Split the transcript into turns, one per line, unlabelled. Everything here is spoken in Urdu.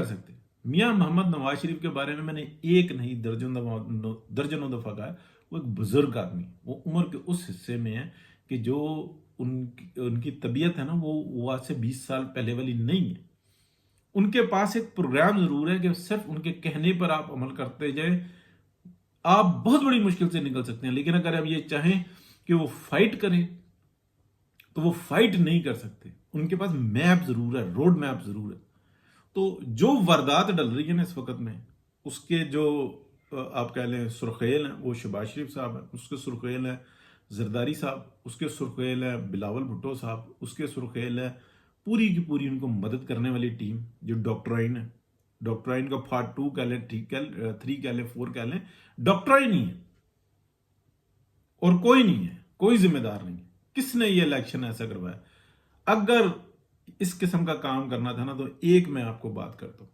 کر سکتے. میاں محمد نواز شریف کے بارے میں نے ایک نہیں درجنوں دفعہ کہا ہے. وہ ایک بزرگ آدمی، وہ عمر کے اس حصے میں ہے کہ جو ان کی طبیعت ہے نا وہ آج سے 20 سال پہلے والی نہیں ہے. ان کے پاس ایک پروگرام ضرور ہے کہ صرف ان کے کہنے پر آپ عمل کرتے جائیں، آپ بہت بڑی مشکل سے نکل سکتے ہیں. لیکن اگر آپ یہ چاہیں کہ وہ فائٹ کریں تو وہ فائٹ نہیں کر سکتے. ان کے پاس میپ ضرور ہے، روڈ میپ ضرور ہے. تو جو واردات ڈل رہی ہے نا اس وقت میں، اس کے جو آپ کہہ لیں سرخیل ہیں وہ شہباز شریف صاحب ہیں، اس کے سرخیل ہیں زرداری صاحب، اس کے سرخیل ہے بلاول بھٹو صاحب، اس کے سرخیل ہے پوری کی پوری ان کو مدد کرنے والی ٹیم جو ڈاکٹرائن ہے. ڈاکٹرائن کا پارٹ 2 کہہ لیں، 3 کہہ لیں، 4 کہہ لیں، ڈاکٹرائن ہی ہے اور کوئی نہیں ہے، کوئی ذمہ دار نہیں ہے. کس نے یہ الیکشن ایسا کروایا؟ اگر اس قسم کا کام کرنا تھا نا تو ایک میں آپ کو بات کرتا ہوں،